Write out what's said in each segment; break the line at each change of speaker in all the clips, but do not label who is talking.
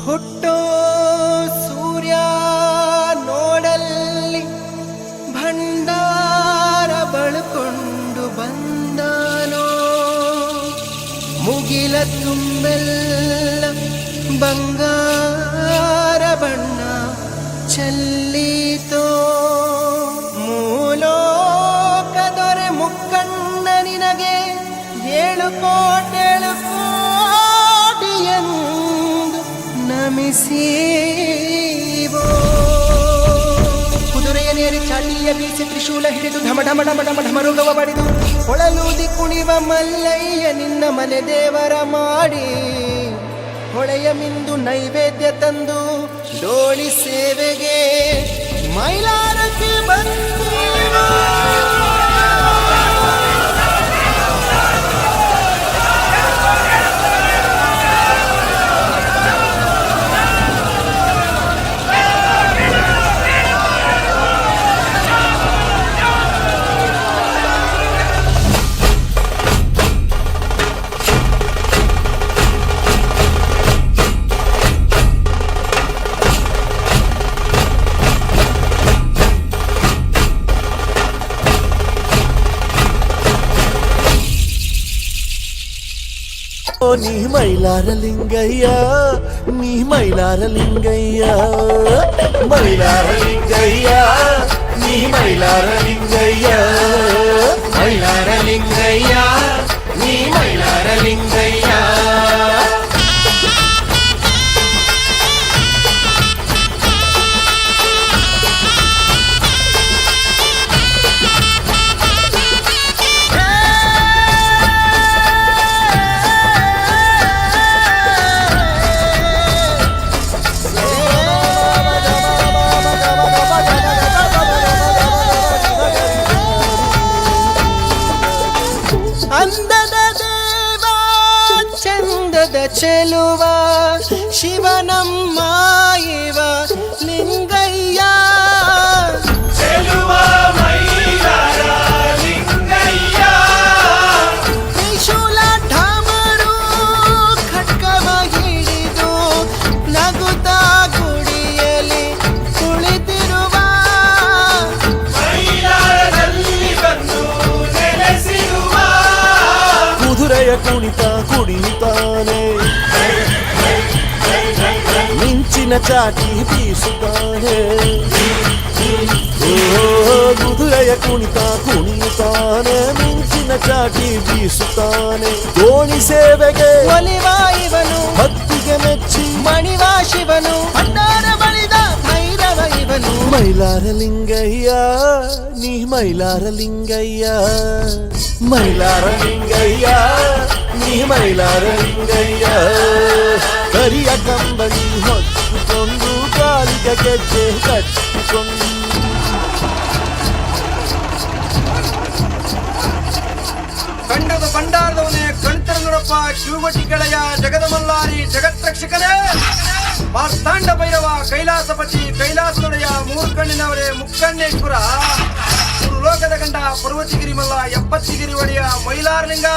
ಹುಟ್ಟೋ ಸೂರ್ಯ ನೋಡಲ್ಲಿ ಭಂಡಾರ ಬಳ್ಕೊಂಡು ಬಂದಾನೋ, ಮುಗಿಲ ತುಂಬೆಲ್ಲ ಬಂಗಾರ ಬಣ್ಣ ಚೆಲ್ಲೀತೋ. ಮೂಲೋಕದೊರೆ ಮುಕ್ಕಣ್ಣ ನಿನಗೆ 7 ಕೋಟಿಯಂದು ನಮಿಸೀವೋ. ಕುದುರೆಯನೇರಿ ಚಾಟಿಯ ಬೀಸಿ ತ್ರಿಶೂಲ ಹಿಡಿದು ಢಮ ಢಮ ಢಮ ಢಮ ಢಮರುಗವ ಬಡಿದು ಹೊಳಲೂದಿ ಕುಣಿವ ಮಲ್ಲಯ್ಯ ನಿನ್ನ ಮನೆ ದೇವರ ಮಾಡಿ, ಹೊಳೆಯ ಮಿಂದು ನೈವೇದ್ಯ ತಂದು ಡೋಳಿ ಸೇವೆಗೆ ಮೈಲಾರಕ್ಕೆ ಬಂದೀವೋ.
నీ మైలార లింగయ్య, నీ మైలార లింగయ్య, మైలార లింగయ్య, నీ మైలార లింగయ్య, మైలార లింగయ్య, నీ మైలార లింగయ్య.
ಅಂದದ ದೇವ ಚಂದದ ಚೆಲುವ ಶಿವನಮ್ಮ ಇವ ಲಿಂಗಯ್ಯ,
ಚೆಲುವ ಮೈಲಾರ ಲಿಂಗಯ್ಯ,
ತ್ರಿಶೂಲ ಢಮರು ಖಡ್ಗವ ಹಿಡಿದು ನಗುತ್ತಾ ಗುಡಿಯಲ್ಲಿ ಕುಳಿತಿರುವ
ಮೈಲಾರದಲ್ಲಿ ಬಂದು ನೆಲೆಸಿರುವ ಕುದುರೆಯ ಕುಣಿತ ಕುಣಿತಾನೆ, ಮಿಂಚಿನ ಚಾಟಿ ಬೀಸುತ್ತಾನೆ. ಕುದುರೆಯ ಕುಣಿತ ಕುಣಿಯುತ್ತಾನೆ, ಮಿಂಚಿನ ಚಾಟಿ ಬೀಸುತ್ತಾನೆ. ದೋಣಿ ಸೇವೆಗೆ
ಒಲಿವ ಇವನು
ಭಕ್ತಿಗೆ ಮೆಚ್ಚಿ
ಮಣಿವ ಶಿವನು, ಭಂಡಾರ ಬಳಿದ ಭೈರವ ಇವನು.
ಮೈಲಾರ ಲಿಂಗಯ್ಯ, ನೀ ಮೈಲಾರ ಲಿಂಗಯ್ಯ, ಮೈಲಾರ ಲಿಂಗಯ್ಯ, ನೀ ಮೈಲಾರ ಲಿಂಗಯ್ಯ. ಕರಿಯ ಕಂಬಳಿ ಹೊತ್ತುಕೊಂಡು ಕಾಲಿಗೆ ಗೆಜ್ಜೆ ಕಟ್ಟಿಕೊಂಡು
ಕಂಡದ ಭಂಡಾರದವನೇ ಕಣ್ತರ ನೋಡಪ್ಪ ಶಿವಮಟಿ ಕೆಳೆಯ ಜಗದ ಮಲ್ಲಾರಿ ಜಗತ್ರಕ್ಷಕನೇ, ಮಾರ್ತಾಂಡ ಭೈರವ ಕೈಲಾಸಪತಿ ಕೈಲಾಸದೊಡೆಯ ಮೂರ್ಕಣ್ಣಿನವರೇ ಮುಕ್ಕಣ್ಣೇಶ್ವರ, ಲೋಕದ ಗಂಡ ಪರ್ವತಿಗಿರಿ ಮಲ್ಲ 70ಗಿರಿ ಒಡೆಯ ಮೈಲಾರಲಿಂಗ,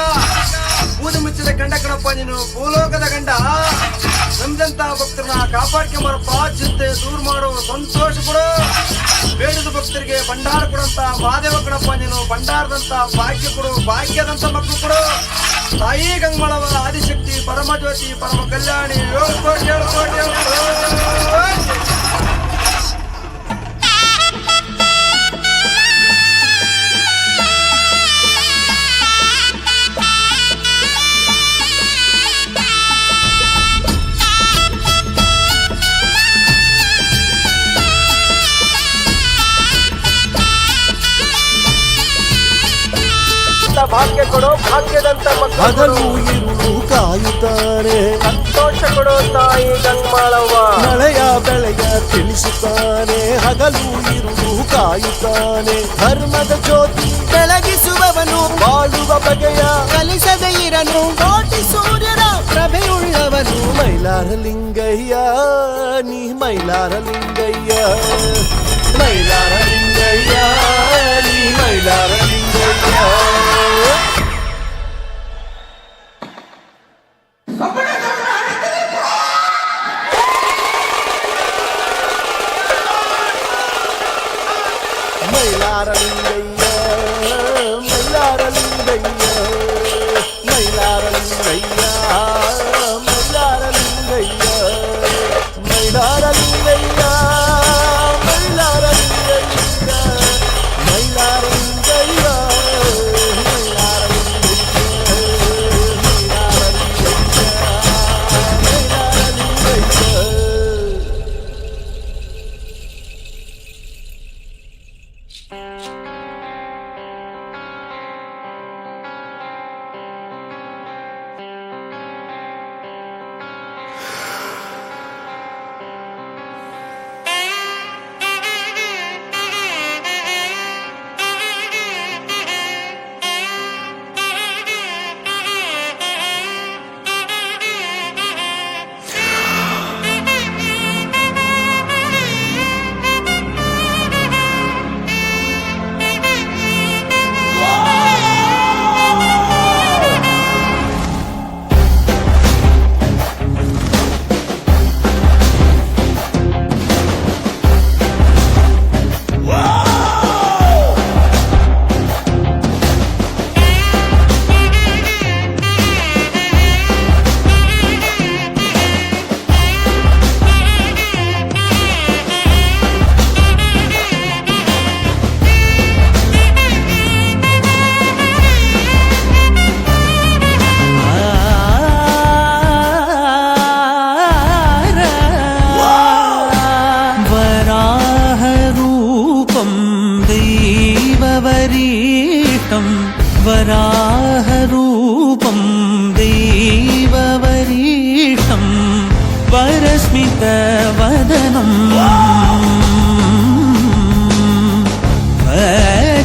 ಬೂದು ಮುಚ್ಚಿದ ಗಂಡ ಕಣಪ್ಪ ನೀನು ಭೂಲೋಕದ ಗಂಡ. ನಮ್ದಂತ ಭಕ್ತರನ್ನ ಕಾಪಾಡ್ಕೊಂಬರಪ್ಪ, ಚಿಂತೆ ದೂರ ಮಾಡೋ ಸಂತೋಷ ಕೊಡು, ಬೇಡದ ಭಕ್ತರಿಗೆ ಭಂಡಾರ ಕೊಡಂತ ಮಹಾದೇವ ಕಣಪ್ಪ ನೀನು, ಭಂಡಾರದಂತ ಭಾಗ್ಯ ಕೊಡು, ಭಾಗ್ಯದಂತ ಮಕ್ಕಳು ಕೊಡು. ತಾಯಿ ಗಂಗಮಳವ ಆದಿಶಕ್ತಿ ಪರಮಜ್ಯೋತಿ ಪರಮ ಕಲ್ಯಾಣಿ 7 ಕೋಟಿ 7 ಕೋಟಿ 7 ಕೋಟಿ.
ಭಾಗ್ಯ ಕೊಡೋ ಭಾಗ್ಯದಂತ
ಹಗಲು ಇರುಳು ಕಾಯುತ್ತಾನೆ,
ಸಂತೋಷ ಕೊಡೋ ತಾಯಿ ಗಂಗಮಾಳವ್ವ.
ಮಳೆಯ ಬೆಳೆಯ ತಿಳಿಸುತ್ತಾನೆ, ಹಗಲು ಇರುಳು ಕಾಯುತ್ತಾನೆ. ಧರ್ಮದ ಜ್ಯೋತಿ
ಬೆಳಗಿಸುವವನು
ಬಾಳುವ ಬಗೆಯ
ಕಲಿಸದ ಇರನು, ಕೋಟಿ ಸೂರ್ಯನ ಪ್ರಭೆಯುಳ್ಳವನು.
ಮೈಲಾರ ಲಿಂಗಯ್ಯ, ನೀ ಮೈಲಾರ ಲಿಂಗಯ್ಯ, ಮೈಲಾರ ಲಿಂಗಯ್ಯ, ನೀ ಮೈಲಾರ ಲಿಂಗಯ್ಯ. ಮೈಲಾರಲಿಂಗಯ್ಯ ಮೈಲಾರಲಿಂಗಯ್ಯ ಮೈಲಾರಲಿಂಗಯ್ಯ ಮೈಲಾರಲಿಂಗಯ್ಯ ಮೈಲಾರಲಿಂಗಯ್ಯ ಮೈಲಾರಲಿಂಗಯ್ಯ ಮೈಲಾರಲಿಂಗಯ್ಯ
वराहरूपं देववरीशं वरस्मितवदनं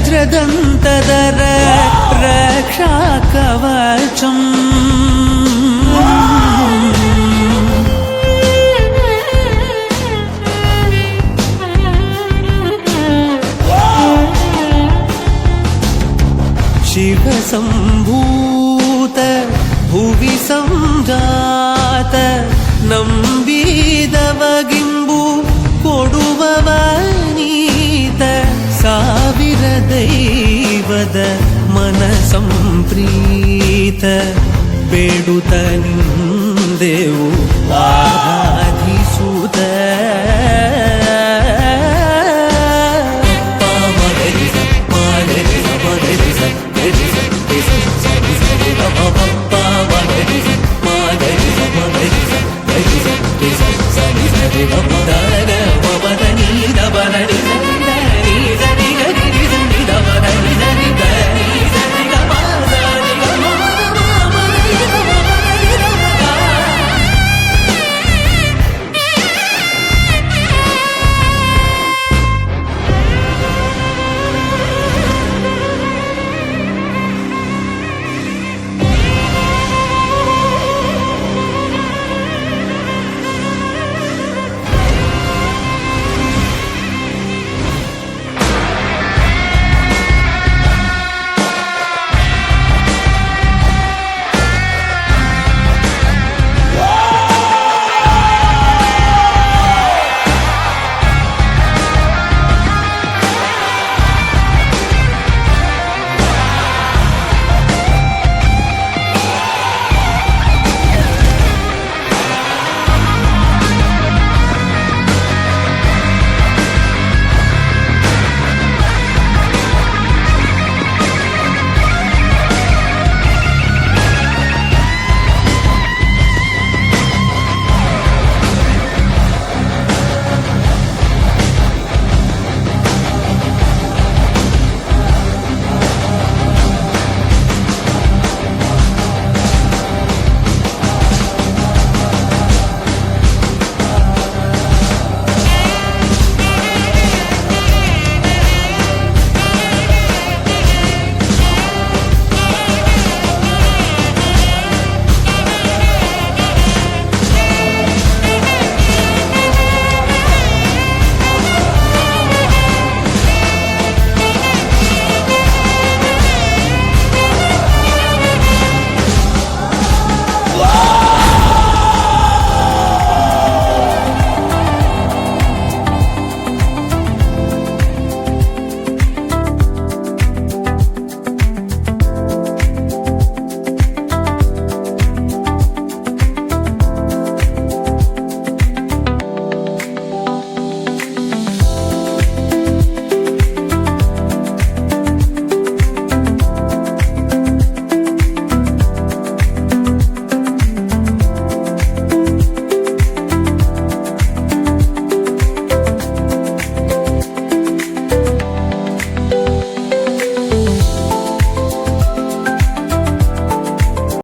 वज्रदन्तधर रक्षाकवचम् शिवसम्भूत भुवि संजात ನಂಬಿದವಗಿಂಬು ಕೊಡುವವನೀತ ಸಾವಿರ ದೈವದ ಮನ ಸಂಪ್ರೀತ ಬೇಡುತ್ತ ನಿಂದೆವು